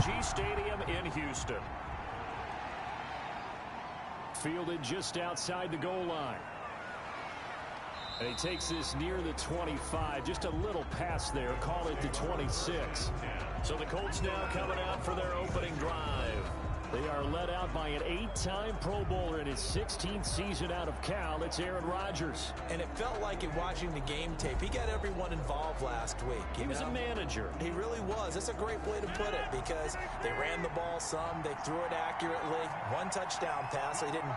G Stadium in Houston. Fielded just outside the goal line. And he takes this near the 25. Just a little pass there. Call it the 26. So the Colts now coming out for their opening drive. They are led out by an 8-time Pro Bowler in his 16th season out of Cal. It's Aaron Rodgers. And it felt like in watching the game tape, he got everyone involved last week. He was a manager. He really was. That's a great way to put it because they ran the ball some. They threw it accurately. One touchdown pass. So he didn't,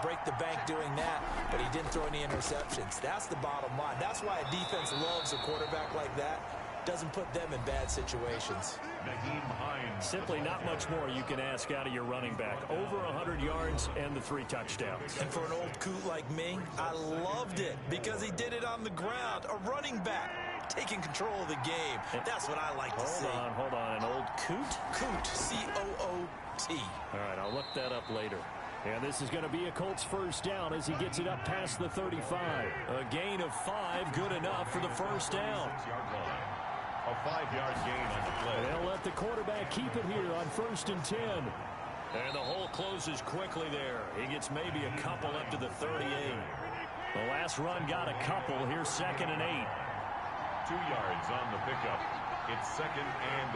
break the bank doing that, but he didn't throw any interceptions. That's the bottom line. That's why a defense loves a quarterback like that. Doesn't put them in bad situations. Simply not much more you can ask out of your running back. Over 100 yards and the 3 touchdowns. And for an old coot like me, I loved it because he did it on the ground. A running back taking control of the game. That's what I like to see. Hold on. An old coot? Coot, C-O-O-T. All right, I'll look that up later. And this is going to be a Colts first down as he gets it up past the 35. A gain of 5, good enough for the first down. A 5-yard gain on the play. They'll let the quarterback keep it here on 1st and 10. And the hole closes quickly there. He gets maybe a couple up to the 38. The last run got a couple. Here's 2nd and 8. 2 yards on the pickup. It's 2nd and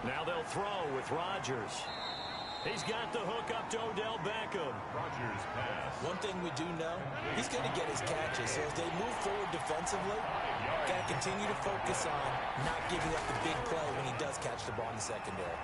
8. Now they'll throw with Rodgers. He's got the hook up to Odell Beckham. Rodgers pass. One thing we do know, he's going to get his catches. So as they move forward defensively, got to continue to focus on not giving up the big play when he does catch the ball in the secondary.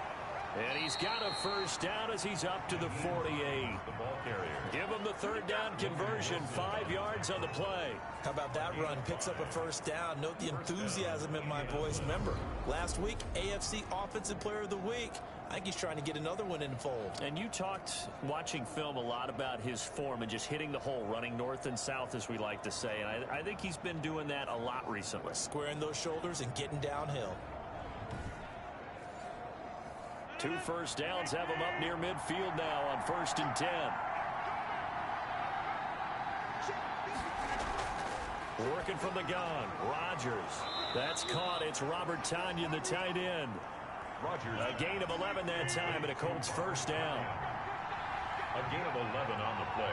And he's got a first down as he's up to the 48. The ball carrier. Give him the 3rd down conversion. 5 yards on the play. How about that run? Picks up a first down. Note the enthusiasm in my voice. Remember, last week, AFC Offensive Player of the Week. I think he's trying to get another one in the fold. And you talked, watching film, a lot about his form and just hitting the hole, running north and south, as we like to say. And I think he's been doing that a lot recently. Squaring those shoulders and getting downhill. 2 first downs have him up near midfield now on 1st and 10. Working from the gun, Rodgers. That's caught. It's Robert Tonyan, the tight end. Rodgers. A gain of 11 that time, and a Colts first down. A gain of 11 on the play.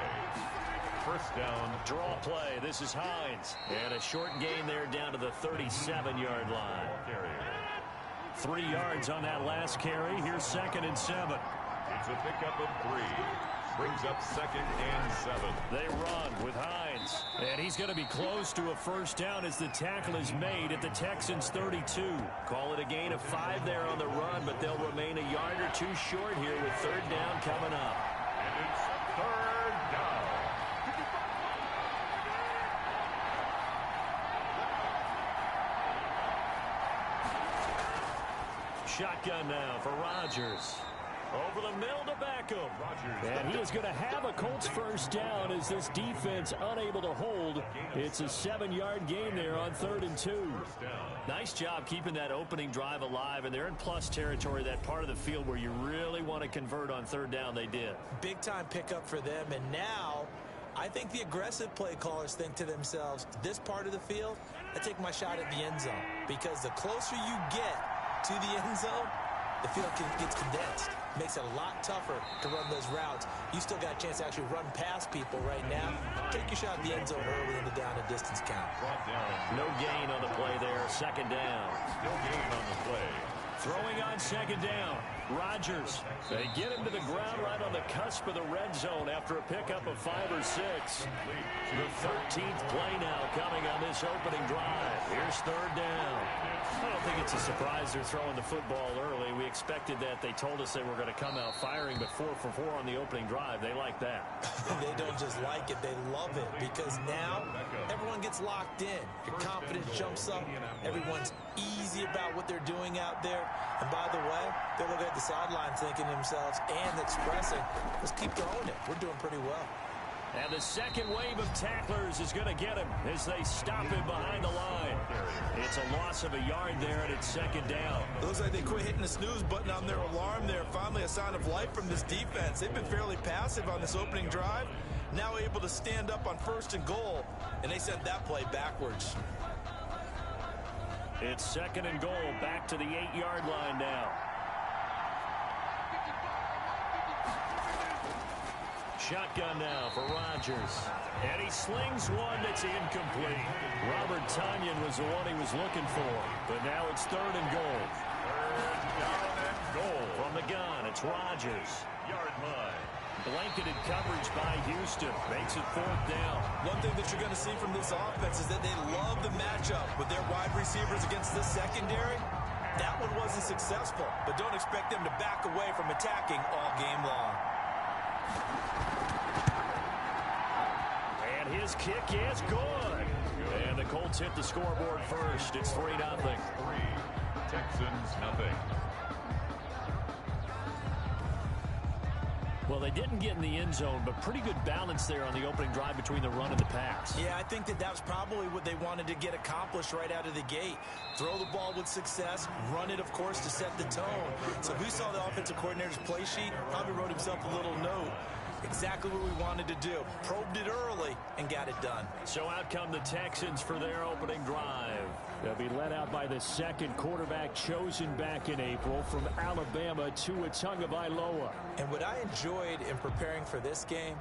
First down. Draw play. This is Hines. And a short gain there down to the 37-yard line. 3 yards on that last carry. Here's 2nd and 7. It's a pickup of 3. Brings up 2nd and 7. They run with Hines. And he's going to be close to a first down as the tackle is made at the Texans' 32. Call it a gain of 5 there on the run, but they'll remain a yard or 2 short here with 3rd down coming up. And it's 3rd down. Shotgun now for Rodgers. Over the middle to Beckham. And he is going to have a Colts first down as this defense unable to hold. It's a 7-yard gain there on 3rd and 2. Nice job keeping that opening drive alive, and they're in plus territory, that part of the field where you really want to convert on 3rd down. They did. Big time pickup for them, and now I think the aggressive play callers think to themselves, this part of the field, I take my shot at the end zone, because the closer you get to the end zone, the field gets condensed. Makes it a lot tougher to run those routes. You still got a chance to actually run past people right now. Take your shot at the end zone early in the down and distance count. No gain on the play there. 2nd down. No gain on the play. Throwing on 2nd down. Rodgers. They get him to the ground right on the cusp of the red zone after a pickup of 5 or 6. The 13th play now coming on this opening drive. Here's 3rd down. I don't think it's a surprise they're throwing the football early. We expected that. They told us they were going to come out firing, but 4 for 4 on the opening drive. They like that. They don't just like it, they love it, because now everyone gets locked in. Your confidence jumps up. Everyone's easy about what they're doing out there. And by the way, they're looking at the sideline thinking to themselves and expressing, let's keep throwing it. We're doing pretty well. And the second wave of tacklers is going to get him as they stop him behind the line. It's a loss of a yard there, and it's 2nd down. It looks like they quit hitting the snooze button on their alarm there. Finally a sign of life from this defense. They've been fairly passive on this opening drive. Now able to stand up on 1st and goal, and they sent that play backwards. It's 2nd and goal, back to the 8-yard line now. Shotgun now for Rodgers. And he slings one that's incomplete. Robert Tonyan was the one he was looking for. But now it's 3rd and goal. 3rd down and goal. From the gun, it's Rodgers. Yard line. Blanketed coverage by Houston. Makes it 4th down. One thing that you're going to see from this offense is that they love the matchup with their wide receivers against the secondary. That one wasn't successful, but don't expect them to back away from attacking all game long. And his kick is good. And the Colts hit the scoreboard first. It's 3-0. 3. Texans, nothing. Well, they didn't get in the end zone, but pretty good balance there on the opening drive between the run and the pass. Yeah, I think that was probably what they wanted to get accomplished right out of the gate. Throw the ball with success, run it, of course, to set the tone. So who saw the offensive coordinator's play sheet? Probably wrote himself a little note. Exactly what we wanted to do. Probed it early and got it done. So out come the Texans for their opening drive. They'll be led out by the 2nd quarterback chosen back in April from Alabama, Tua Tagovailoa. And what I enjoyed in preparing for this game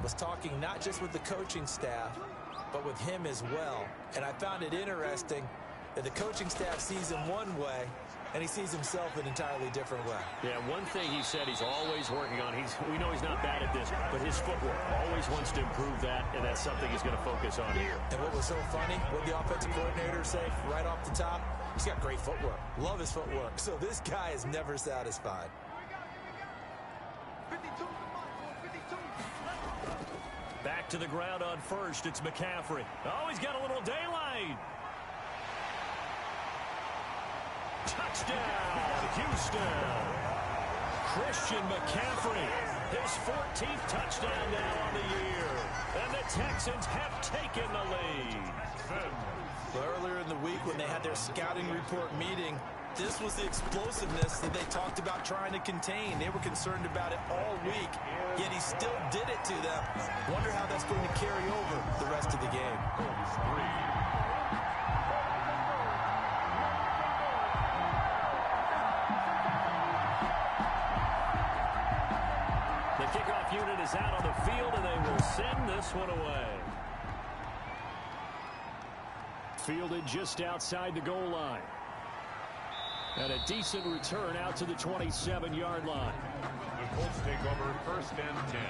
was talking not just with the coaching staff, but with him as well. And I found it interesting that the coaching staff sees him one way, and he sees himself an entirely different way. Yeah, one thing he said he's always working on, we know he's not bad at this, but his footwork, always wants to improve that, and that's something he's going to focus on here. And what was so funny, what the offensive coordinator said right off the top, he's got great footwork. Love his footwork. So this guy is never satisfied. Back to the ground on first, it's McCaffrey. Oh, he's got a little daylight. Touchdown, Houston. Christian McCaffrey, his 14th touchdown now on the year. And the Texans have taken the lead. Well, earlier in the week when they had their scouting report meeting, this was the explosiveness that they talked about trying to contain. They were concerned about it all week, yet he still did it to them. Wonder how that's going to carry over the rest of the game. The kickoff unit is out on the field, and they will send this one away. Fielded just outside the goal line. And a decent return out to the 27-yard line. The Colts take over 1st and 10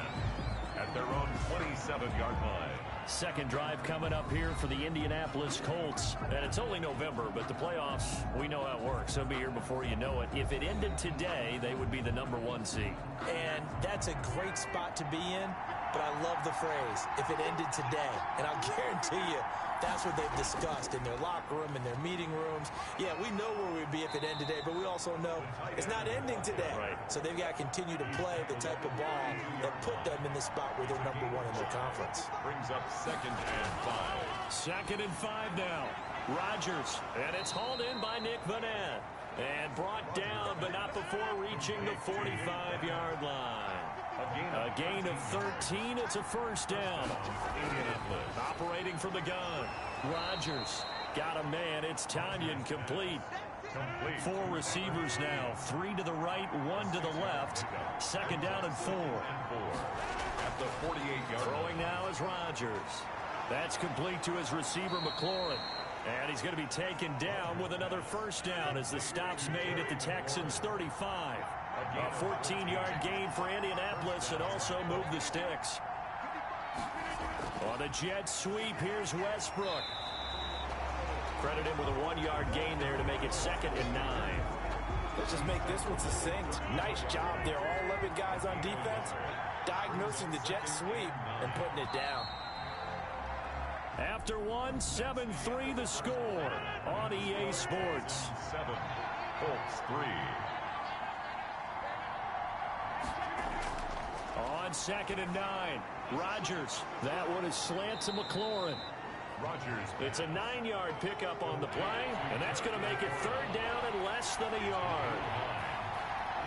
at their own 27-yard line. Second drive coming up here for the Indianapolis Colts. And it's only November, but the playoffs, we know how it works. They'll be here before you know it. If it ended today, they would be the #1 seed. And that's a great spot to be in, but I love the phrase, if it ended today. And I'll guarantee you, that's what they've discussed in their locker room, in their meeting rooms. Yeah, we know where we'd be if it ended today, but we also know it's not ending today. Right. So they've got to continue to play the type of ball that put them in the spot where they're #1 in their conference. Brings up 2nd and 5. 2nd and 5 now. Rodgers, and it's hauled in by Nick Vanette. And brought down, but not before reaching the 45-yard line. A gain of 13. It's a 1st down. Indianapolis. Operating from the gun. Rodgers got a man. It's Tonyan complete. 4 receivers now. 3 to the right, 1 to the left. 2nd down and 4. At the 48-yard line. Throwing now is Rodgers. That's complete to his receiver, McLaurin. And he's going to be taken down with another 1st down as the stop's made at the Texans' 35. A 14-yard gain for Indianapolis and also move the sticks. On the jet sweep, here's Westbrook. Credit him with a 1-yard gain there to make it 2nd and 9. Let's just make this one succinct. Nice job there. All 11 guys on defense diagnosing the jet sweep and putting it down. After one, 7-3 the score on EA Sports. 7, Colts 3. On 2nd and 9, Rodgers. That one is slant to McLaurin. Rodgers. It's a 9-yard pickup on the play, and that's going to make it 3rd down and less than a yard.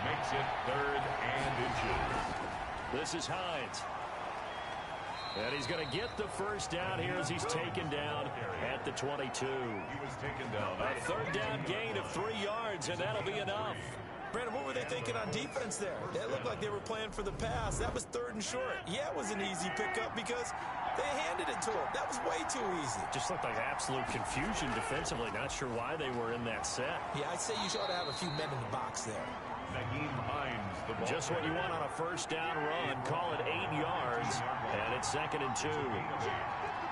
Makes it 3rd and inches. This is Hines. And he's going to get the first down here as he's taken down at the 22. He was taken down. A third down gain of 3 yards, and that'll be enough. Brandon, what were they thinking on defense there? It looked like they were playing for the pass. That was 3rd and short. Yeah, it was an easy pickup because they handed it to him. That was way too easy. Just looked like absolute confusion defensively. Not sure why they were in that set. Yeah, I'd say you ought to have a few men in the box there. Just what you want on a first down run. Call it 8 yards, and it's 2nd and 2.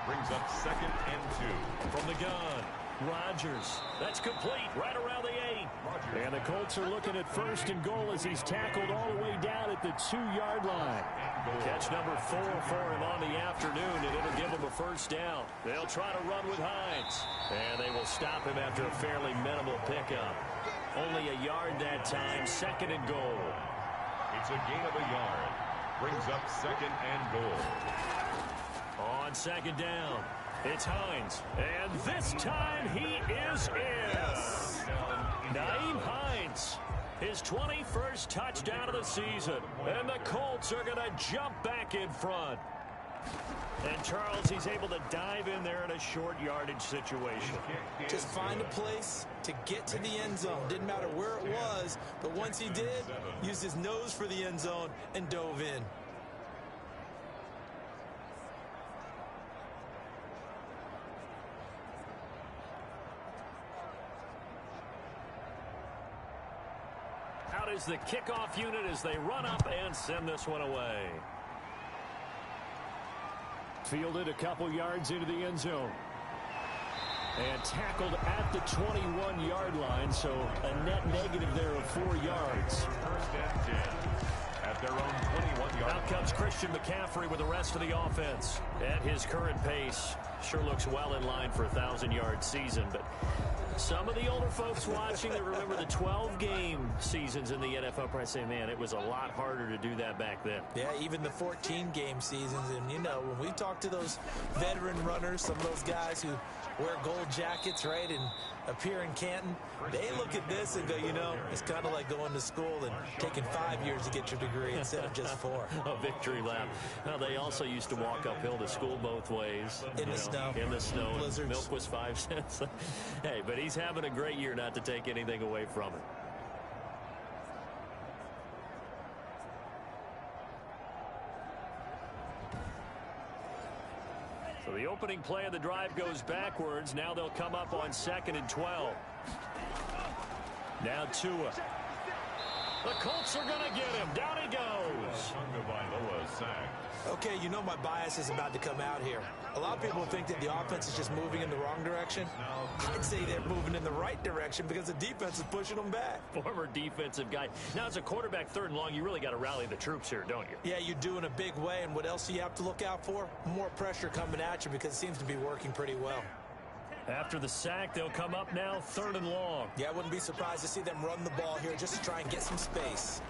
Brings up 2nd and 2. From the gun, Rodgers. That's complete right around the 8. And the Colts are looking at 1st and goal as he's tackled all the way down at the 2-yard line. Catch number 4 for him on the afternoon, and it'll give him a first down. They'll try to run with Hines, and they will stop him after a fairly minimal pickup. Only a yard that time, 2nd and goal. It's a gain of a yard. Brings up 2nd and goal. On 2nd down, it's Hines. And this time he is in. Nyheim Hines, his 21st touchdown of the season. And the Colts are going to jump back in front. And Charles, he's able to dive in there in a short yardage situation. Just find a place to get to the end zone. Didn't matter where it was, but once he did, used his nose for the end zone and dove in. Out is the kickoff unit as they run up and send this one away. Fielded a couple yards into the end zone. And tackled at the 21-yard line, so a net negative there of 4 yards. 1st and 10 at their own 21-yard. Out comes Christian McCaffrey with the rest of the offense. At his current pace, sure looks well in line for a 1,000-yard season, but some of the older folks watching that remember the 12-game seasons in the NFL probably say, man, it was a lot harder to do that back then. Yeah, even the 14-game seasons. And, you know, when we talk to those veteran runners, some of those guys who wear gold jackets, right, and appear in Canton, they look at this and go, you know, it's kind of like going to school and taking 5 years to get your degree instead of just 4. A victory lap. Now, they also used to walk uphill to school both ways. In the snow. In the snow. Blizzards. Milk was 5 cents. Hey, but he's having a great year, not to take anything away from it. So the opening play of the drive goes backwards. Now they'll come up on 2nd and 12. Now Tua. The Colts are going to get him. Down he goes. Okay, you know my bias is about to come out here. A lot of people think that the offense is just moving in the wrong direction. I'd say they're moving in the right direction because the defense is pushing them back. Former defensive guy. Now, as a quarterback 3rd and long, you really got to rally the troops here, don't you? Yeah, you do in a big way. And what else do you have to look out for? More pressure coming at you because it seems to be working pretty well. After the sack, they'll come up now 3rd and long. Yeah, I wouldn't be surprised to see them run the ball here just to try and get some space.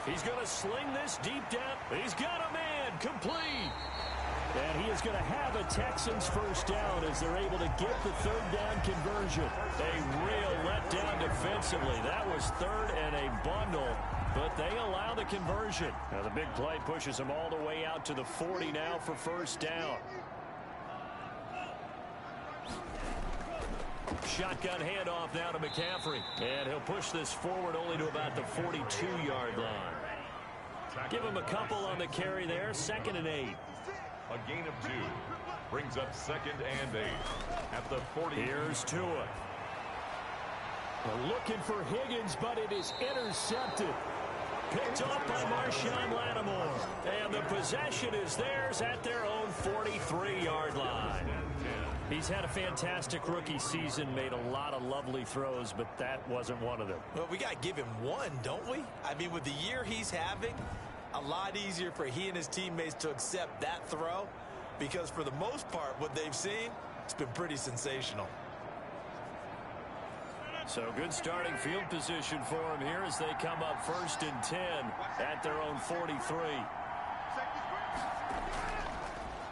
He's going to sling this deep down. He's got a man complete. And he is going to have a Texans first down as they're able to get the 3rd down conversion. A real letdown defensively. That was 3rd and a bundle, but they allow the conversion. Now the big play pushes them all the way out to the 40 now for first down. Shotgun handoff now to McCaffrey. And he'll push this forward only to about the 42-yard line. Give him a couple on the carry there. 2nd and 8. A gain of 2. Brings up 2nd and 8 at the 40. Here's Tua. Looking for Higgins, but it is intercepted. Picked up by Marshawn Lattimore. And the possession is theirs at their own 43-yard line. He's had a fantastic rookie season, made a lot of lovely throws, but that wasn't one of them. Well, we got to give him one, don't we? I mean, with the year he's having, a lot easier for he and his teammates to accept that throw because for the most part, what they've seen, it's been pretty sensational. So good starting field position for him here as they come up 1st and 10 at their own 43.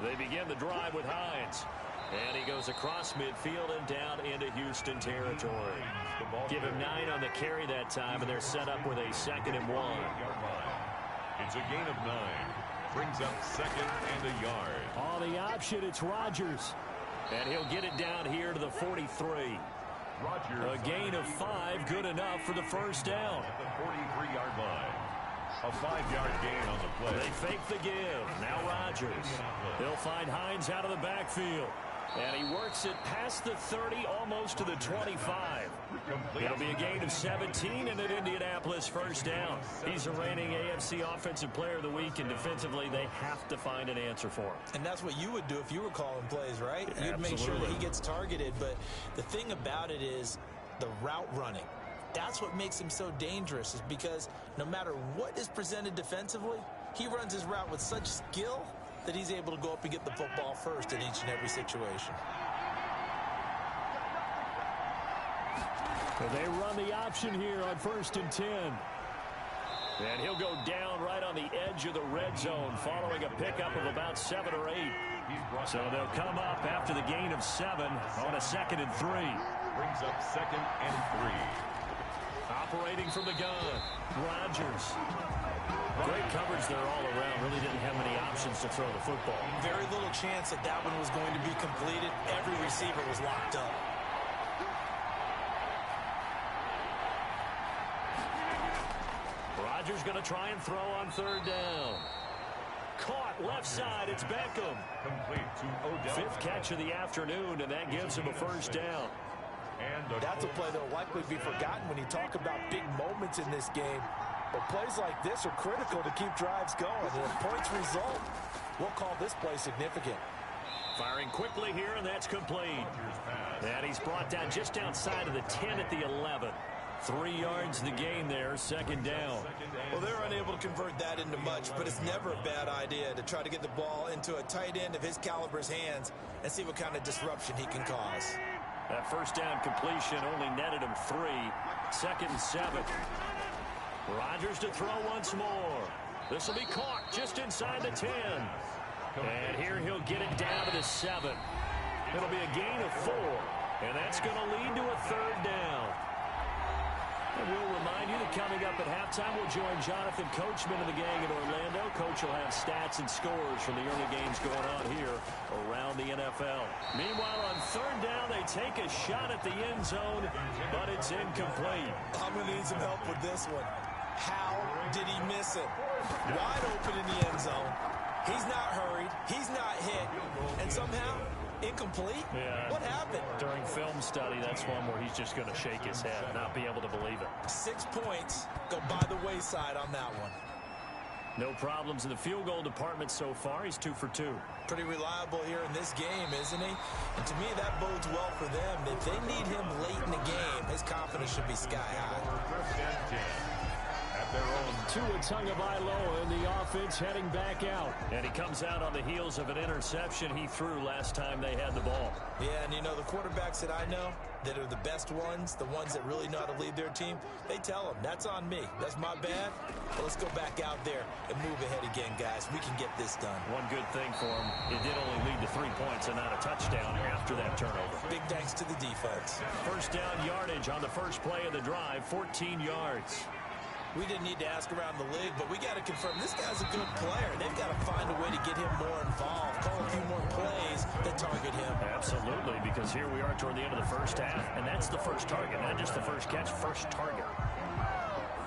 They begin the drive with Hines. And he goes across midfield and down into Houston territory. Give him 9 on the carry that time, and they're set up with a 2nd and 1. It's a gain of 9. Brings up 2nd and a yard. On the option, it's Rodgers. And he'll get it down here to the 43. Rodgers. A gain of 5, good enough for the first down. At the 43-yard line. A 5-yard gain on the play. They fake the give. Now Rodgers. He'll find Hines out of the backfield. And he works it past the 30, almost to the 25. It'll be a gain of 17 and an Indianapolis first down. He's the reigning AFC Offensive Player of the Week, and defensively they have to find an answer for him. And that's what you would do if you were calling plays, right? You'd make sure that he gets targeted. But the thing about it is the route running. That's what makes him so dangerous, is because no matter what is presented defensively, he runs his route with such skill that he's able to go up and get the football first in each and every situation. So they run the option here on 1st and 10. And he'll go down right on the edge of the red zone following a pickup of about 7 or 8. So they'll come up after the gain of 7 on a 2nd and 3. Brings up 2nd and 3. Operating from the gun, Rodgers. Great coverage there all around. Really didn't have many options to throw the football. Very little chance that that one was going to be completed. Every receiver was locked up. Rodgers going to try and throw on 3rd down. Caught left side. It's Beckham. Complete to Odell. 5th catch of the afternoon, and that gives him a first down. And that's a play that will likely be forgotten when you talk about big moments in this game. But plays like this are critical to keep drives going. And if points result, we'll call this play significant. Firing quickly here, and that's complete. And he's brought down just outside of the 10 at the 11. 3 yards the gain there, 2nd down. Well, they're unable to convert that into much, but it's never a bad idea to try to get the ball into a tight end of his caliber's hands and see what kind of disruption he can cause. That first down completion only netted him 3. 2nd and 7. Rodgers to throw once more. This will be caught just inside the 10. And here he'll get it down to the 7. It'll be a gain of 4. And that's going to lead to a 3rd down. And we'll remind you that coming up at halftime, we'll join Jonathan Coachman of the gang in Orlando. Coach will have stats and scores from the early games going on here around the NFL. Meanwhile, on 3rd down, they take a shot at the end zone, but it's incomplete. I'm going to need some help with this one. How did he miss it? Wide open in the end zone. He's not hurried. He's not hit. And somehow, incomplete? Yeah. What happened? During film study, that's one where he's just going to shake his head, not be able to believe it. 6 points go by the wayside on that one. No problems in the field goal department so far. He's 2 for 2. Pretty reliable here in this game, isn't he? And to me, that bodes well for them. If they need him late in the game, his confidence should be sky high. 1st and 10. Their own. Tua Tagovailoa in the offense heading back out. And he comes out on the heels of an interception he threw last time they had the ball. Yeah, and you know, the quarterbacks that I know that are the best ones, the ones that really know how to lead their team, they tell them, that's on me. That's my bad. Well, let's go back out there and move ahead again, guys. We can get this done. One good thing for him, it did only lead to 3 points and not a touchdown after that turnover. Big thanks to the defense. First down yardage on the first play of the drive, 14 yards. We didn't need to ask around the league, but we got to confirm this guy's a good player. They've got to find a way to get him more involved, call a few more plays that target him. Absolutely, because here we are toward the end of the first half, and that's the first target, not just the first catch, first target.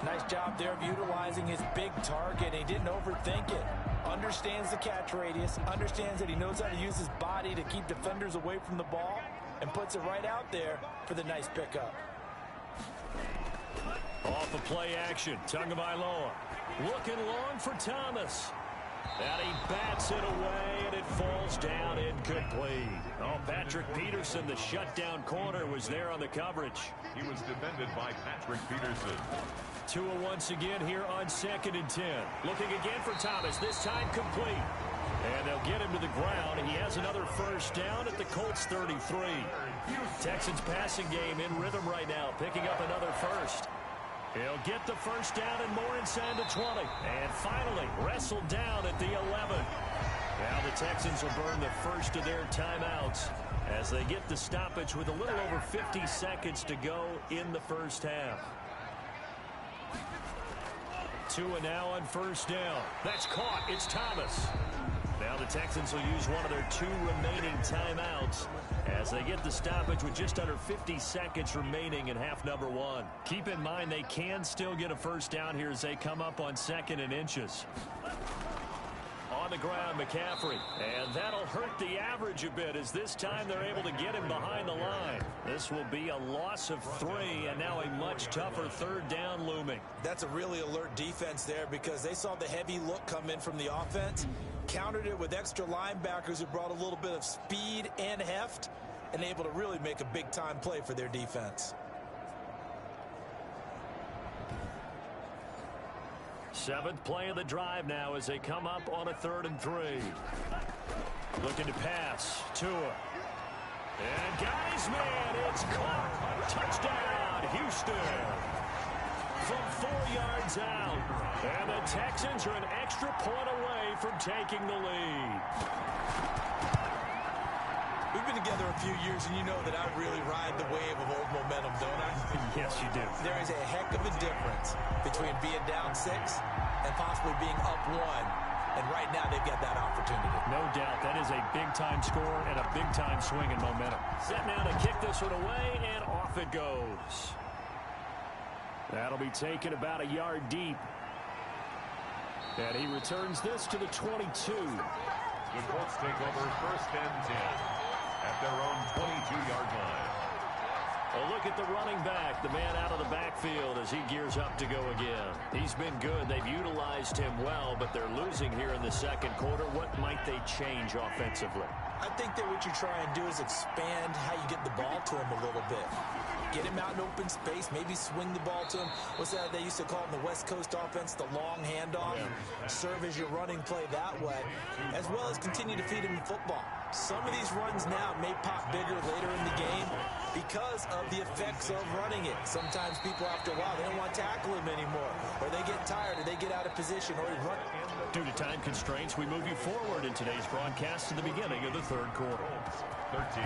Nice job there of utilizing his big target. He didn't overthink it. Understands the catch radius, understands that he knows how to use his body to keep defenders away from the ball, and puts it right out there for the nice pickup. Off of play action, Tagovailoa looking long for Thomas. And he bats it away, and it falls down incomplete. Oh, Patrick Peterson, the shutdown corner, was there on the coverage. He was defended by Patrick Peterson. Tua once again here on 2nd and 10. Looking again for Thomas, this time complete. And they'll get him to the ground. He has another first down at the Colts 33. Texans passing game in rhythm right now, picking up another first. He'll get the first down and more inside the 20. And finally, wrestled down at the 11. Now the Texans will burn the first of their timeouts as they get the stoppage with a little over 50 seconds to go in the first half. Tua now on first down. That's caught. It's Thomas. Now the Texans will use one of their 2 remaining timeouts as they get the stoppage with just under 50 seconds remaining in half number 1. Keep in mind they can still get a first down here as they come up on 2nd and inches. On the ground, McCaffrey. And that'll hurt the average a bit as this time they're able to get him behind the line. This will be a loss of 3 and now a much tougher 3rd down looming. That's a really alert defense there because they saw the heavy look come in from the offense, countered it with extra linebackers who brought a little bit of speed and heft, and able to really make a big-time play for their defense. 7th play of the drive now as they come up on a 3rd and 3. Looking to pass. Tua. And guys, man, it's caught. Touchdown, Houston. From 4 yards out. And the Texans are an extra point away from taking the lead. We've been together a few years, and you know that I really ride the wave of old momentum, don't I? Yes, you do. There is a heck of a difference between being down 6 and possibly being up 1. And right now, they've got that opportunity. No doubt. That is a big-time score and a big-time swing in momentum. Set now to kick this one away, and off it goes. That'll be taken about a yard deep. And he returns this to the 22. The Colts take over 1st and 10 at their own 22-yard line. A look at the running back, the man out of the backfield as he gears up to go again. He's been good. They've utilized him well, but they're losing here in the 2nd quarter. What might they change offensively? I think that what you try and do is expand how you get the ball to him a little bit. Get him out in open space, maybe swing the ball to him. What's that they used to call in the West Coast offense, the long handoff? Serve as your running play that way, as well as continue to feed him the football. Some of these runs now may pop bigger later in the game because of the effects of running it. Sometimes people, after a while, they don't want to tackle him anymore, or they get tired, or they get out of position, or he runs. Due to time constraints, we move you forward in today's broadcast to the beginning of the 3rd quarter. 13.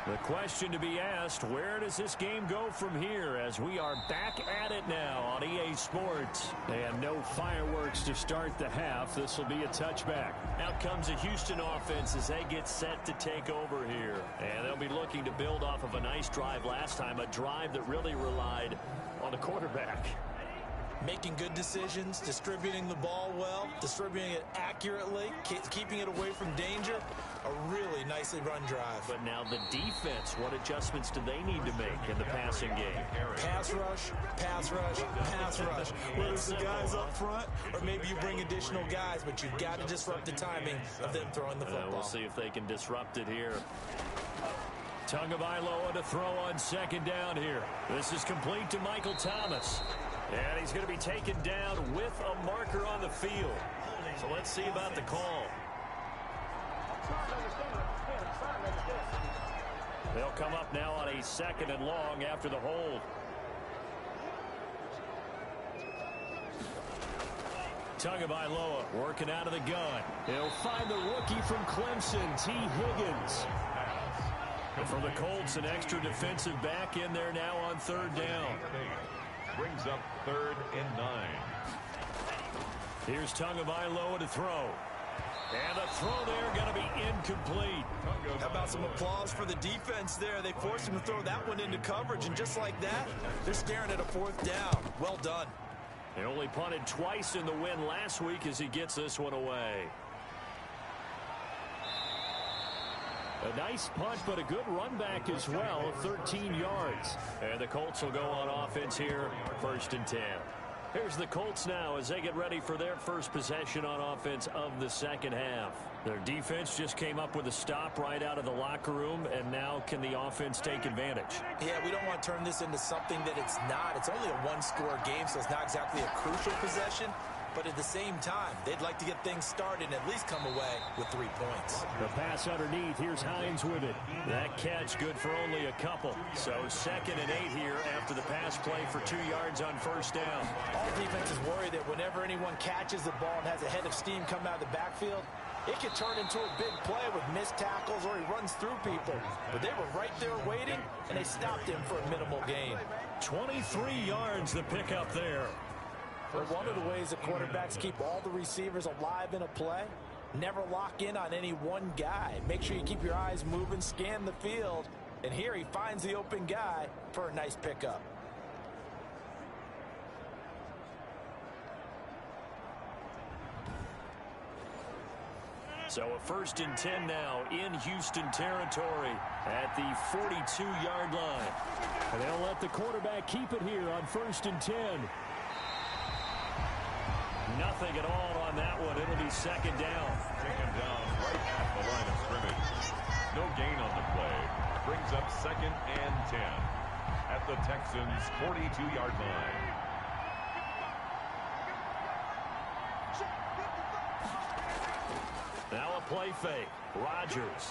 The question to be asked, where does this game go from here as we are back at it now on EA Sports? And no fireworks to start the half. This will be a touchback. Out comes a Houston offense as they get set to take over here. And they'll be looking to build off of a nice drive last time, a drive that really relied on the quarterback. Making good decisions, distributing the ball well, distributing it accurately, keeping it away from danger. A really nicely run drive. But now the defense, what adjustments do they need to make in the passing game? Pass rush, pass rush, pass rush. Whether it's the guys up front or maybe you bring additional guys, but you've got to disrupt the timing of them throwing the football. We'll see if they can disrupt it here. Tagovailoa to throw on 2nd down here. This is complete to Michael Thomas. And he's going to be taken down with a marker on the field. So let's see about the call. They'll come up now on a 2nd and long after the hold. Tagovailoa working out of the gun. He'll find the rookie from Clemson, T. Higgins. And for the Colts, an extra defensive back in there now on 3rd down. Brings up 3rd and 9. Here's Tagovailoa to throw. And the throw there going to be incomplete. How about some applause for the defense there? They forced him to throw that one into coverage, and just like that, they're staring at a 4th down. Well done. They only punted twice in the win last week as he gets this one away. A nice punt, but a good run back as well, 13 yards. And the Colts will go on offense here, 1st and 10. Here's the Colts now as they get ready for their first possession on offense of the 2nd half. Their defense just came up with a stop right out of the locker room, and now can the offense take advantage? Yeah, we don't want to turn this into something that it's not. It's only a 1-score game, so it's not exactly a crucial possession. But at the same time, they'd like to get things started and at least come away with 3 points. The pass underneath. Here's Hines with it. That catch good for only a couple. So 2nd and 8 here after the pass play for 2 yards on 1st down. All defenses worry that whenever anyone catches the ball and has a head of steam come out of the backfield, it could turn into a big play with missed tackles or he runs through people. But they were right there waiting, and they stopped him for a minimal gain. 23 yards the pickup there. Well, one of the ways that quarterbacks keep all the receivers alive in a play, never lock in on any one guy. Make sure you keep your eyes moving, scan the field, and here he finds the open guy for a nice pickup. So a 1st and 10 now in Houston territory at the 42-yard line. And they'll let the quarterback keep it here on 1st and 10. Nothing at all on that one. It'll be 2nd down. Taken down right at the line of scrimmage. No gain on the play. Brings up 2nd and 10 at the Texans' 42-yard line. Now a play fake. Rodgers.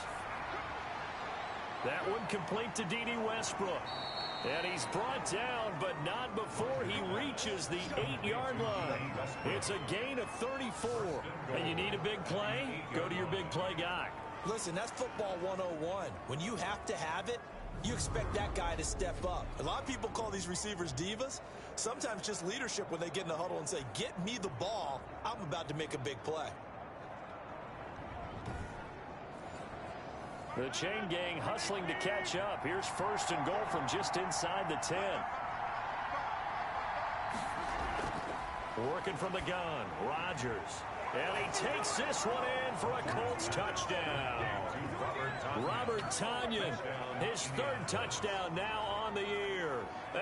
That one complete to D.D. Westbrook. And he's brought down, but not before he reaches the 8-yard line. It's a gain of 34. And you need a big play? Go to your big play guy. Listen, that's football 101. When you have to have it, you expect that guy to step up. A lot of people call these receivers divas. Sometimes just leadership when they get in the huddle and say, get me the ball. I'm about to make a big play. The chain gang hustling to catch up. Here's 1st and goal from just inside the 10. Working from the gun. Rodgers. And he takes this one in for a Colts touchdown. Robert Tonyan, his 3rd touchdown now on the year.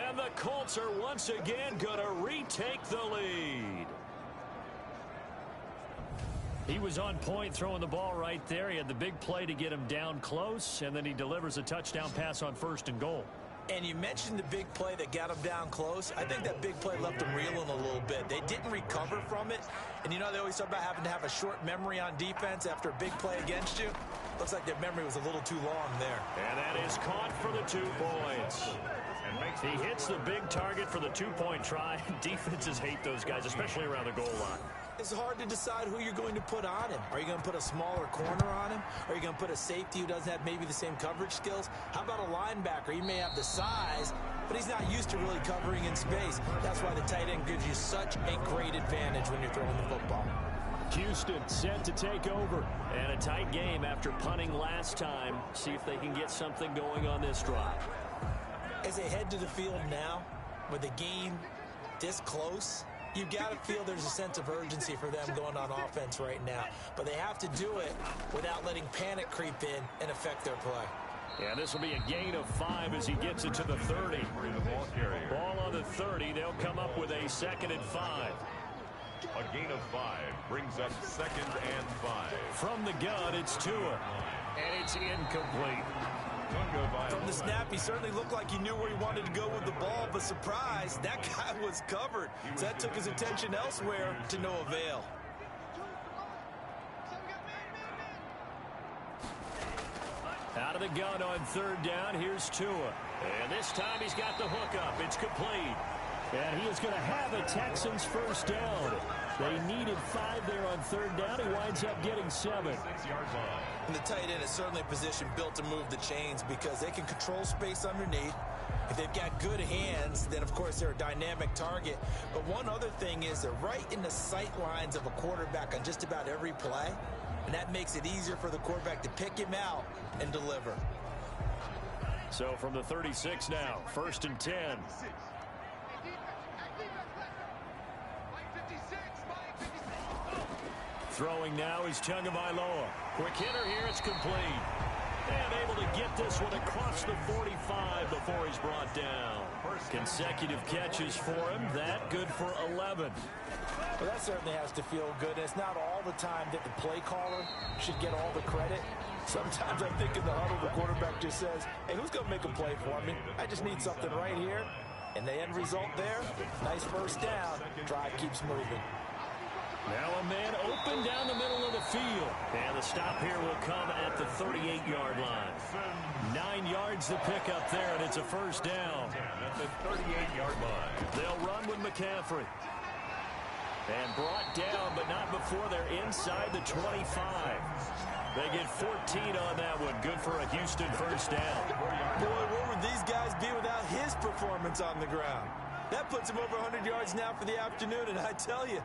And the Colts are once again going to retake the lead. He was on point throwing the ball right there. He had the big play to get him down close, and then he delivers a touchdown pass on 1st and goal. And you mentioned the big play that got him down close. I think that big play left him reeling a little bit. They didn't recover from it. And you know they always talk about having to have a short memory on defense after a big play against you. Looks like their memory was a little too long there. And that is caught for the 2 points. He hits the big target for the 2-point try. Defenses hate those guys, especially around the goal line. It's hard to decide who you're going to put on him. Are you going to put a smaller corner on him? Are you going to put a safety who doesn't have maybe the same coverage skills? How about a linebacker? He may have the size, but he's not used to really covering in space. That's why the tight end gives you such a great advantage when you're throwing the football. Houston set to take over. And a tight game after punting last time. See if they can get something going on this drive. As they head to the field now, with the game this close, you've got to feel there's a sense of urgency for them going on offense right now. But they have to do it without letting panic creep in and affect their play. Yeah, this will be a gain of 5 as he gets it to the 30. Ball on the 30. They'll come up with a 2nd and 5. A gain of 5 brings up 2nd and 5. From the gun, it's Tua. And it's incomplete. From the snap, he certainly looked like he knew where he wanted to go with the ball, but surprise, that guy was covered. So that took his attention elsewhere to no avail. Out of the gun on 3rd down, here's Tua. And this time he's got the hook up. It's complete. And he is going to have a Texans 1st down. They needed 5 there on 3rd down. He winds up getting 7. And the tight end is certainly a position built to move the chains because they can control space underneath. If they've got good hands, then, of course, they're a dynamic target. But one other thing is they're right in the sight lines of a quarterback on just about every play. And that makes it easier for the quarterback to pick him out and deliver. So from the 36 now, 1st and 10. Throwing now is Tagovailoa. Quick hitter here, it's complete. And able to get this one across the 45 before he's brought down. Consecutive catches for him. That good for 11. Well, that certainly has to feel good. And it's not all the time that the play caller should get all the credit. Sometimes I think in the huddle, the quarterback just says, hey, who's going to make a play for me? I just need something right here. And the end result there, nice 1st down. Drive keeps moving. Now a man open down the middle of the field. And the stop here will come at the 38-yard line. 9 yards to pick up there, and it's a 1st down. At the 38-yard line. They'll run with McCaffrey. And brought down, but not before they're inside the 25. They get 14 on that one. Good for a Houston 1st down. Boy, where would these guys be without his performance on the ground? That puts him over 100 yards now for the afternoon, and I tell you,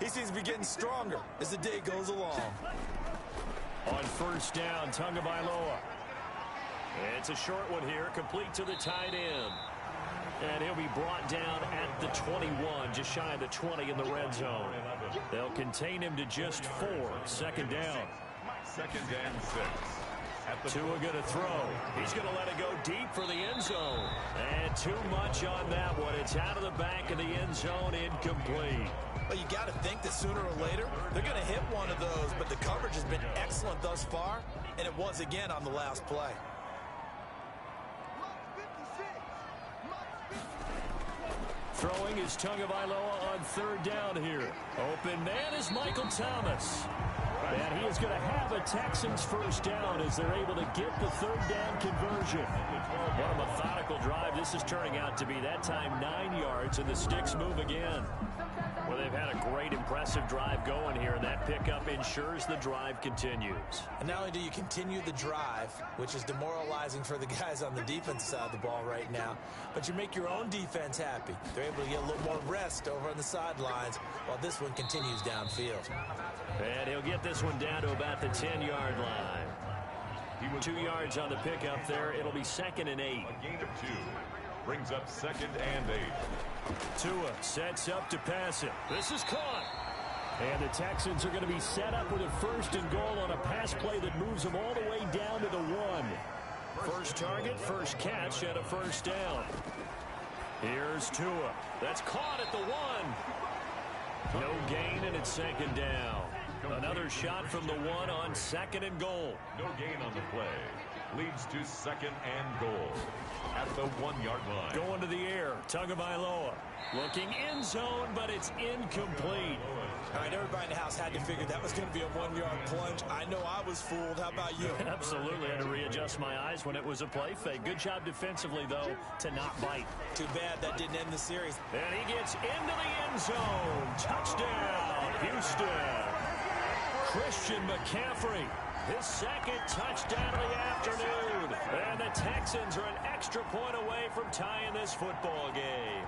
he seems to be getting stronger as the day goes along. On first down, Tagovailoa. It's a short one here, complete to the tight end. And he'll be brought down at the 21, just shy of the 20 in the red zone. They'll contain him to just 4. Second down. Second and 6. Tua going to throw. He's going to let it go deep for the end zone. And too much on that one. It's out of the back of the end zone, incomplete. Well, you got to think that sooner or later they're going to hit one of those, but the coverage has been excellent thus far, and it was again on the last play. Throwing is Tagovailoa on third down here. Open man is Michael Thomas. And he is going to have a Texans first down as they're able to get the third down conversion. What a methodical drive this is turning out to be. That time 9 yards, and the sticks move again. Well, they've had a great, impressive drive going here, and that pickup ensures the drive continues. And not only do you continue the drive, which is demoralizing for the guys on the defense side of the ball right now, but you make your own defense happy. They're able to get a little more rest over on the sidelines while this one continues downfield. And he'll get this one down to about the 10-yard line. He was 2 yards on the pickup there. It'll be 2nd and 8. A gain of 2. Brings up 2nd and 8. Tua sets up to pass it. This is caught. And the Texans are going to be set up with a 1st and goal on a pass play that moves them all the way down to the 1. First target, first catch, and a first down. Here's Tua. That's caught at the 1. No gain, and it's 2nd down. Another shot from the 1 on 2nd and goal. No gain on the play. Leads to 2nd and goal at the 1-yard line. Going to the air, Tagovailoa. Looking end zone, but it's incomplete. All right, everybody in the house had to figure that was going to be a 1-yard plunge. I know I was fooled. How about you? Absolutely. I had to readjust my eyes when it was a play fake. Good job defensively, though, to not bite. Too bad that didn't end the series. And he gets into the end zone. Touchdown, Houston. Christian McCaffrey, his 2nd touchdown of the afternoon. And the Texans are an extra point away from tying this football game.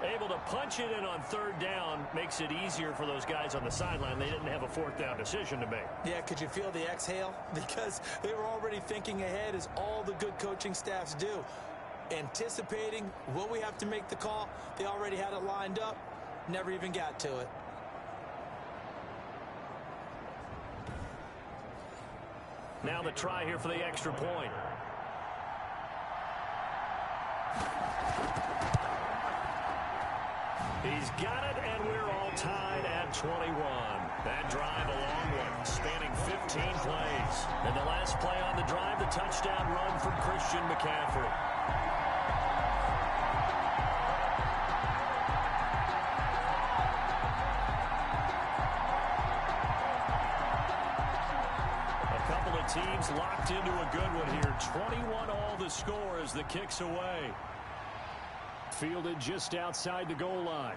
Able to punch it in on 3rd down makes it easier for those guys on the sideline. They didn't have a 4th down decision to make. Yeah, could you feel the exhale? Because they were already thinking ahead, as all the good coaching staffs do. Anticipating, will we have to make the call? They already had it lined up. Never even got to it. Now the try here for the extra point. He's got it, and we're all tied at 21. That drive, a long one, spanning 15 plays. And the last play on the drive, the touchdown run from Christian McCaffrey. Teams locked into a good one here. 21 all the score as the kick's away. Fielded just outside the goal line.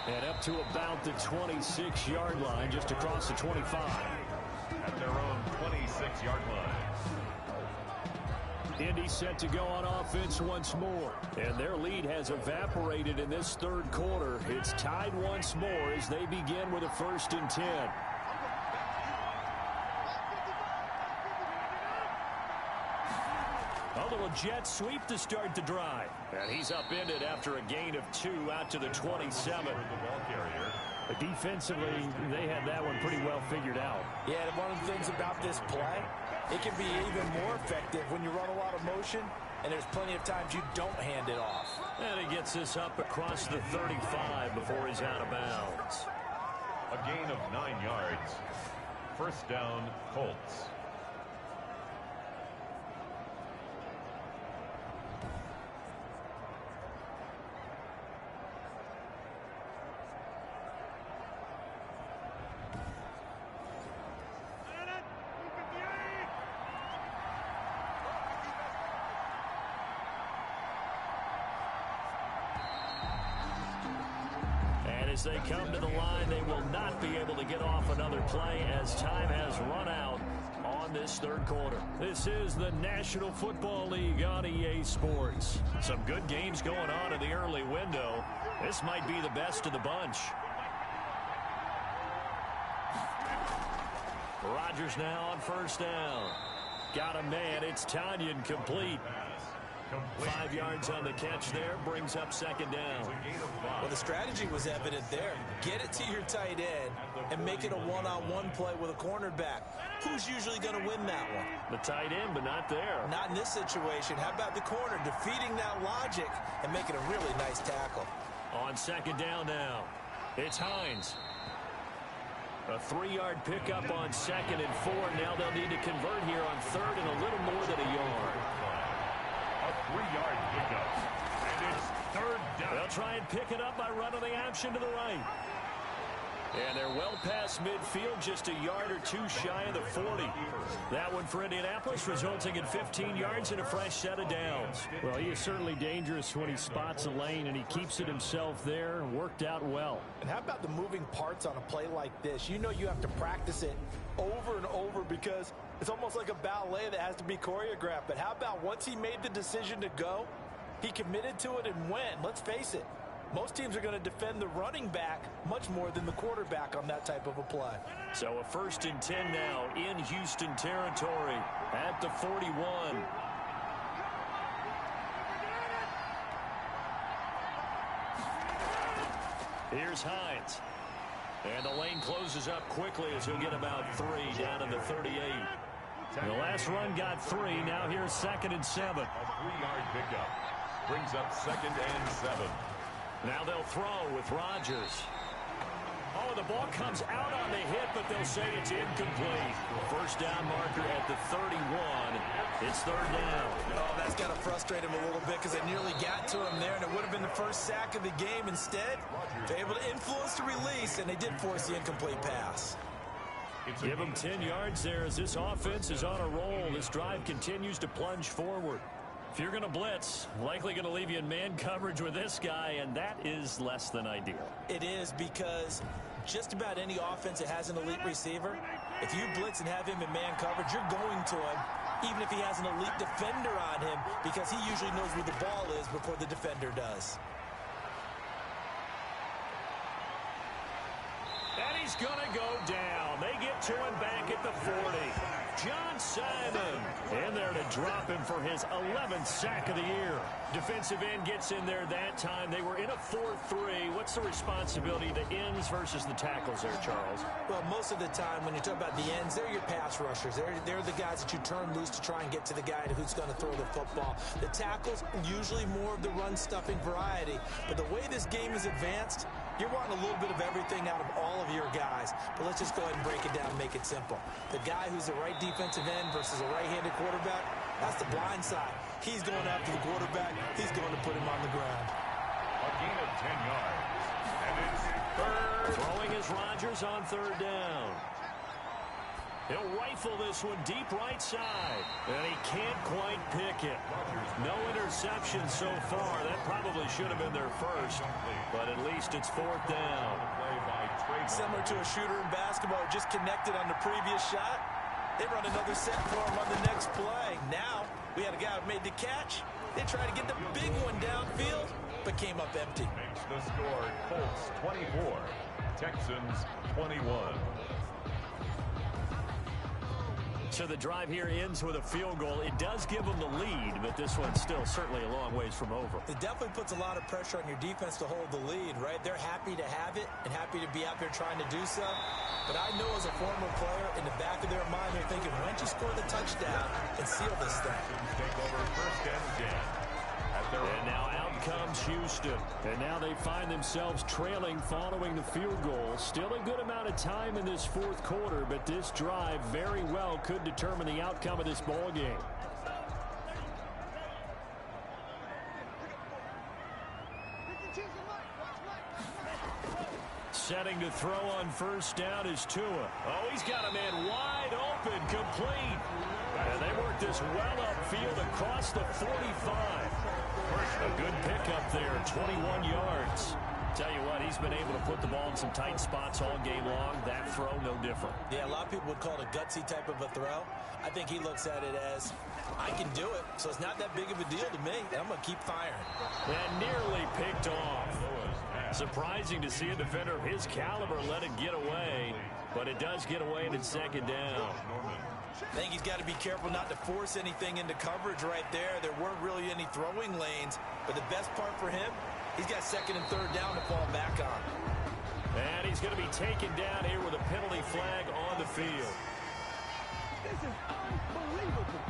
And up to about the 26-yard line, just across the 25. At their own 26-yard line. Indy set to go on offense once more. And their lead has evaporated in this 3rd quarter. It's tied once more as they begin with a 1st and 10. A little jet sweep to start the drive. And he's upended after a gain of 2 out to the 27. But defensively, they had that one pretty well figured out. Yeah, and one of the things about this play, it can be even more effective when you run a lot of motion, and there's plenty of times you don't hand it off. And he gets this up across the 35 before he's out of bounds. A gain of 9 yards. First down, Colts. As they come to the line, they will not be able to get off another play as time has run out on in this third quarter. This is the National Football League on EA Sports. Some good games going on in the early window. This might be the best of the bunch. Rodgers now on first down. Got a man. It's Tanyan complete. 5 yards on the catch there. Brings up second down. Well, the strategy was evident there. Get it to your tight end and make it a one-on-one play with a cornerback. Who's usually going to win that one? The tight end, but not there. Not in this situation. How about the corner defeating that logic and making a really nice tackle? On second down now, it's Hines. A 3-yard pickup on second and 4. Now they'll need to convert here on third and a little more than a yard. A 3-yard pickup. And it's third down. They'll try and pick it up by running the option to the right. And they're well past midfield, just a yard or two shy of the 40. That one for Indianapolis, resulting in 15 yards and a fresh set of downs. Well, he is certainly dangerous when he spots a lane, and he keeps it himself there and worked out well. And how about the moving parts on a play like this? You know you have to practice it over and over because it's almost like a ballet that has to be choreographed. But how about once he made the decision to go, he committed to it and went. Let's face it. Most teams are going to defend the running back much more than the quarterback on that type of a play. So a 1st and 10 now in Houston territory at the 41. Here's Hines. And the lane closes up quickly as he'll get about 3 down to the 38. The last run got 3. Now here's 2nd and 7. A 3-yard pickup. Brings up 2nd and 7. Now they'll throw with Rodgers. Oh, the ball comes out on the hit, but they'll say it's incomplete. First down marker at the 31. It's third down. Oh, that's got to frustrate him a little bit because they nearly got to him there, and it would have been the first sack of the game. Instead, they're able to influence the release, and they did force the incomplete pass. Give them 10 yards there as this offense is on a roll. This drive continues to plunge forward. If you're going to blitz, likely going to leave you in man coverage with this guy, and that is less than ideal. It is because just about any offense that has an elite receiver, if you blitz and have him in man coverage, you're going to him, even if he has an elite defender on him, because he usually knows where the ball is before the defender does. And he's going to go down. They get to him back at the 40. John Simon in there to drop him for his 11th sack of the year. Defensive end gets in there that time. They were in a 4-3. What's the responsibility, the ends versus the tackles there, Charles? Well, most of the time when you talk about the ends, they're your pass rushers. They're the guys that you turn loose to try and get to the guy who's going to throw the football. The tackles, usually more of the run-stuffing variety. But the way this game is advanced, you're wanting a little bit of everything out of all of your guys. But let's just go ahead and break it down and make it simple. The guy who's the right defensive end versus a right-handed quarterback, that's the blind side. He's going after the quarterback. He's going to put him on the ground. A gain of 10 yards. And it's third. Throwing is Rodgers on third down. He'll rifle this one deep right side. And he can't quite pick it. No interception so far. That probably should have been their first. But at least it's fourth down. Similar to a shooter in basketball who just connected on the previous shot. They run another set for him on the next play. Now, we had a guy who made the catch. They tried to get the big one downfield, but came up empty. Makes the score Colts 24, Texans 21. So the drive here ends with a field goal. It does give them the lead, but this one's still certainly a long ways from over. It definitely puts a lot of pressure on your defense to hold the lead, right? They're happy to have it and happy to be out there trying to do so. But I know as a former player, in the back of their mind, they're thinking, why don't you score the touchdown and seal this thing? Take over first and 10. And now out comes Houston. And now they find themselves trailing following the field goal. Still a good amount of time in this fourth quarter, but this drive very well could determine the outcome of this ball game. Setting to throw on first down is Tua. Oh, he's got a man wide open, complete. And they work this well upfield across the 45. A good pickup there, 21 yards. Tell you what, he's been able to put the ball in some tight spots all game long. That throw, no different. Yeah, a lot of people would call it a gutsy type of a throw. I think he looks at it as, I can do it, so it's not that big of a deal to me. I'm going to keep firing. And nearly picked off. Surprising to see a defender of his caliber let it get away, but it does get away and it's second down. I think he's got to be careful not to force anything into coverage right there. There weren't really any throwing lanes, but the best part for him, he's got second and third down to fall back on. And he's going to be taken down here with a penalty flag on the field. This is unbelievable.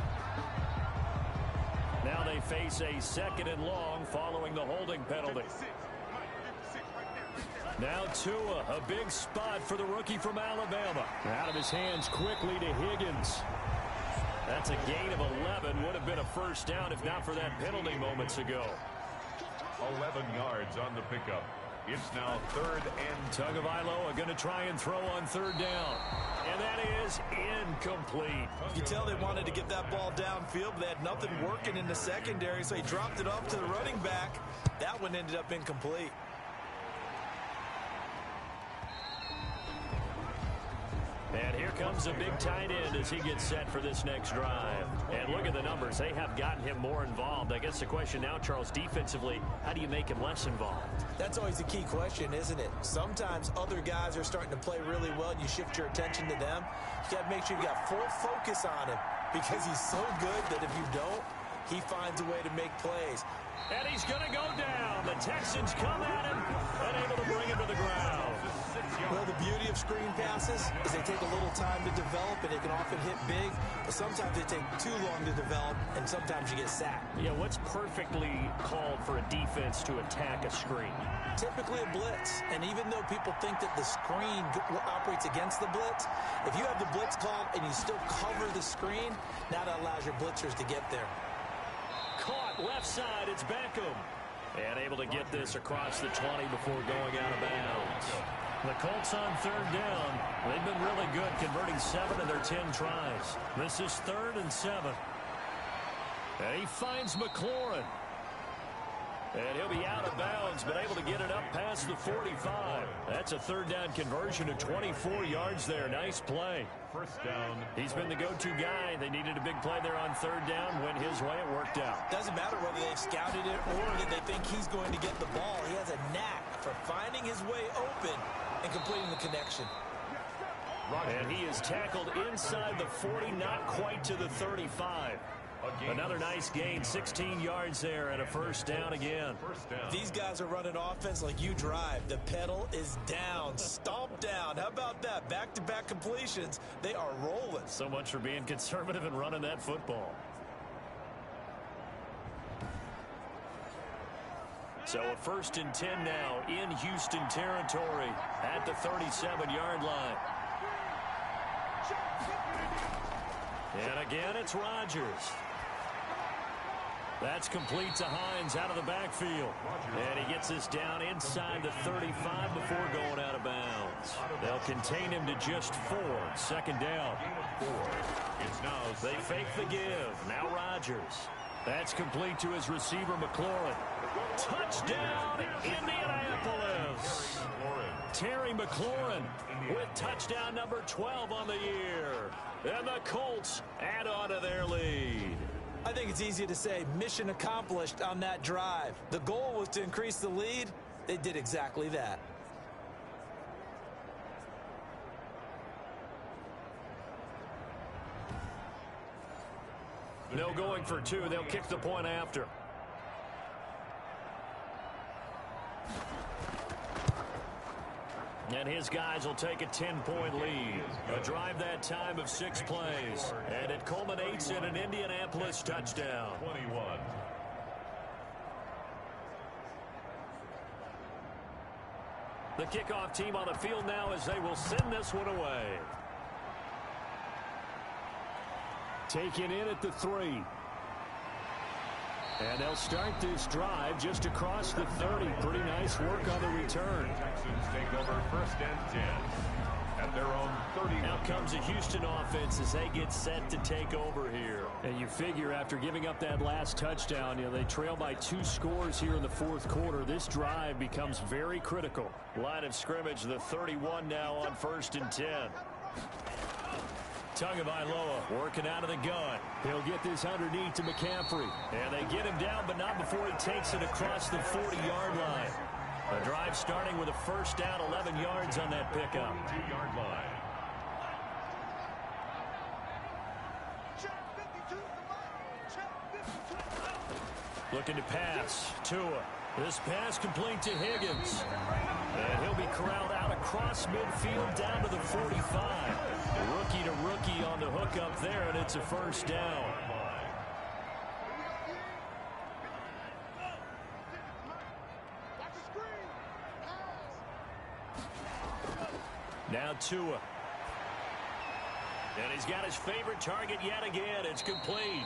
Now they face a second and long following the holding penalty. Now Tua, a big spot for the rookie from Alabama. Out of his hands quickly to Higgins. That's a gain of 11. Would have been a first down if not for that penalty moments ago. 11 yards on the pickup. It's now third and Tagovailoa going to try and throw on third down. And that is incomplete. You can tell they wanted to get that ball downfield, but they had nothing working in the secondary, so he dropped it off to the running back. That one ended up incomplete. And here comes a big tight end as he gets set for this next drive. And look at the numbers. They have gotten him more involved. I guess the question now, Charles, defensively, how do you make him less involved? That's always the key question, isn't it? Sometimes other guys are starting to play really well, and you shift your attention to them. You got to make sure you got full focus on him because he's so good that if you don't, he finds a way to make plays. And he's going to go down. The Texans come at him and able to bring him to the ground. Well, the beauty of screen passes is they take a little time to develop, and they can often hit big, but sometimes they take too long to develop, and sometimes you get sacked. Yeah, what's perfectly called for a defense to attack a screen? Typically a blitz, and even though people think that the screen operates against the blitz, if you have the blitz called and you still cover the screen, now that allows your blitzers to get there. Caught left side, it's Beckham. And able to get this across the 20 before going out of bounds. The Colts on third down. They've been really good, converting 7 of their 10 tries. This is 3rd and 7. And he finds McLaurin. And he'll be out of bounds, but able to get it up past the 45. That's a third down conversion of 24 yards there. Nice play. first down. He's been the go-to guy. They needed a big play there on third down. Went his way. It worked out. Doesn't matter whether they've scouted it or that they think he's going to get the ball. He has a knack for finding his way open and completing the connection. And he is tackled inside the 40, not quite to the 35. Another nice gain, 16 yards there, and a first down again. These guys are running offense like you drive. The pedal is down, stomp down. How about that? Back-to-back completions. They are rolling. So much for being conservative and running that football. So a 1st and 10 now in Houston territory at the 37-yard line. And again, it's Rodgers. That's complete to Hines out of the backfield. And he gets this down inside the 35 before going out of bounds. They'll contain him to just 4. 2nd down. They fake the give. Now Rodgers. That's complete to his receiver, McLaurin. Touchdown, Indianapolis. Terry McLaurin with touchdown number 12 on the year. And the Colts add on to their lead. I think it's easy to say mission accomplished on that drive. The goal was to increase the lead. They did exactly that. No going for 2. They'll kick the point after. And his guys will take a 10-point lead. A drive that time of 6 plays. And it culminates in an Indianapolis touchdown. 21. The kickoff team on the field now as they will send this one away. Taken in at the 3. And they'll start this drive just across the 30. Pretty nice work on the return. Texans take over 1st and 10 at their own 30. Now comes a Houston offense as they get set to take over here. And you figure after giving up that last touchdown, they trail by 2 scores here in the fourth quarter. This drive becomes very critical. Line of scrimmage, the 31 now on 1st and 10. Tagovailoa working out of the gun. He'll get this underneath to McCaffrey. And they get him down, but not before he takes it across the 40-yard line. A drive starting with a first down, 11 yards on that pickup. 2-yard line. Looking to pass. Tua. This pass complete to Higgins. And he'll be corralled out across midfield down to the 45. Rookie to rookie on the hook up there, and it's a first down. Now Tua. And he's got his favorite target yet again. It's complete.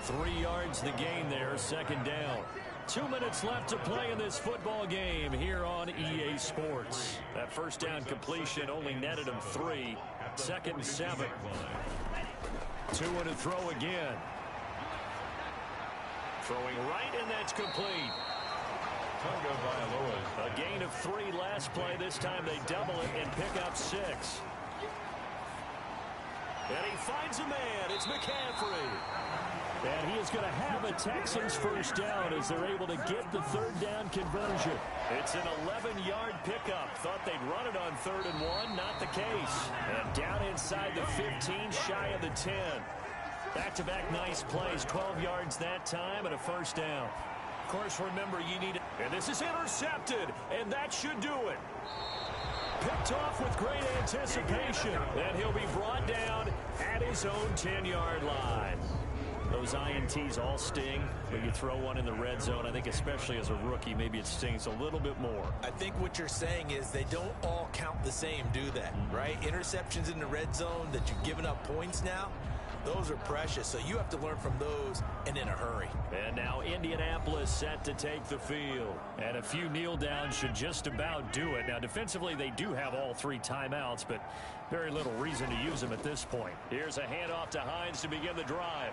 3 yards the gain there, second down. 2 minutes left to play in this football game here on EA Sports. That first down completion only netted him 3. 2nd and 7. Tua to throw again. Throwing right, and that's complete. A gain of 3 last play. This time they double it and pick up 6. And he finds a man. It's McCaffrey. And he is going to have a Texans first down as they're able to get the 3rd down conversion. It's an 11-yard pickup. Thought they'd run it on 3rd and 1. Not the case. And down inside the 15, shy of the 10. Back-to-back nice plays. 12 yards that time and a first down. Of course, remember, you need it. And this is intercepted. And that should do it. Picked off with great anticipation. And he'll be brought down at his own 10-yard line. Those INTs all sting, but you throw one in the red zone. I think especially as a rookie, maybe it stings a little bit more. I think what you're saying is they don't all count the same, do they? Right? Interceptions in the red zone that you've given up points now, those are precious. So you have to learn from those and in a hurry. And now Indianapolis set to take the field. And a few kneel downs should just about do it. Now defensively they do have all 3 timeouts, but very little reason to use them at this point. Here's a handoff to Hines to begin the drive.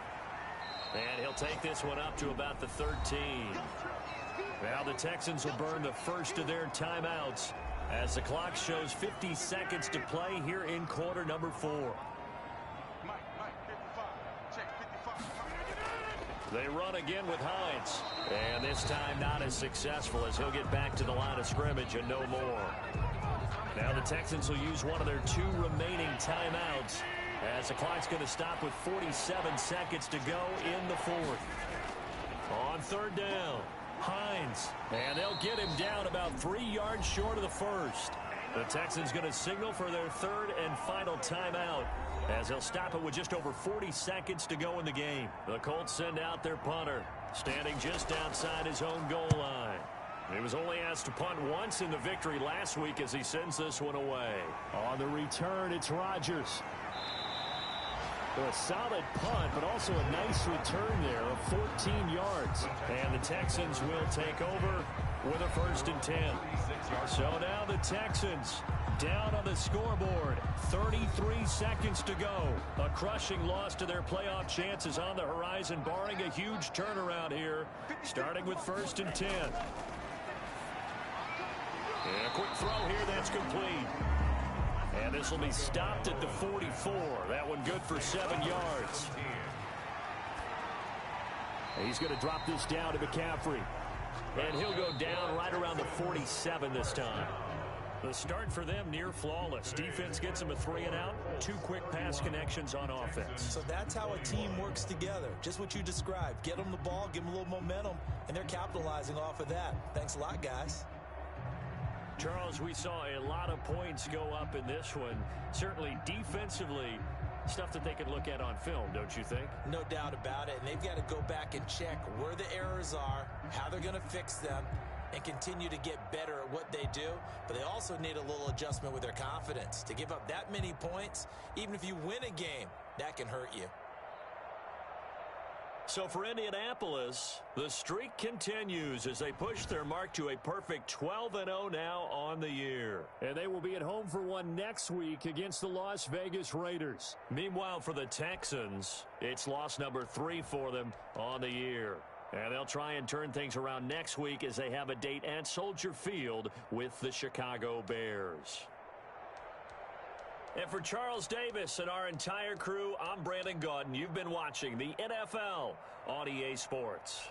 And he'll take this one up to about the 13. Now the Texans will burn the first of their timeouts as the clock shows 50 seconds to play here in quarter number 4. They run again with Hines. And this time not as successful as he'll get back to the line of scrimmage and no more. Now the Texans will use one of their 2 remaining timeouts as the clock's going to stop with 47 seconds to go in the 4th. On 3rd down, Hines. And they'll get him down about 3 yards short of the 1st. The Texans going to signal for their 3rd and final timeout as they'll stop it with just over 40 seconds to go in the game. The Colts send out their punter, standing just outside his own goal line. He was only asked to punt once in the victory last week as he sends this one away. On the return, it's Rodgers. A solid punt, but also a nice return there of 14 yards. And the Texans will take over with a 1st and 10. So now the Texans down on the scoreboard. 33 seconds to go. A crushing loss to their playoff chances on the horizon, barring a huge turnaround here, starting with 1st and 10. And a quick throw here, that's complete. And this will be stopped at the 44. That one good for 7 yards. He's going to drop this down to McCaffrey. And he'll go down right around the 47 this time. The start for them near flawless. Defense gets them a 3 and out. 2 quick pass connections on offense. So that's how a team works together. Just what you described. Get them the ball, give them a little momentum, and they're capitalizing off of that. Thanks a lot, guys. Charles, we saw a lot of points go up in this one. Certainly defensively, stuff that they can look at on film, don't you think? No doubt about it. And they've got to go back and check where the errors are, how they're going to fix them, and continue to get better at what they do. But they also need a little adjustment with their confidence. To give up that many points, even if you win a game, that can hurt you. So for Indianapolis, the streak continues as they push their mark to a perfect 12-0 now on the year. And they will be at home for one next week against the Las Vegas Raiders. Meanwhile, for the Texans, it's loss number 3 for them on the year. And they'll try and turn things around next week as they have a date at Soldier Field with the Chicago Bears. And for Charles Davis and our entire crew, I'm Brandon Gaudin. You've been watching the NFL on EA Sports.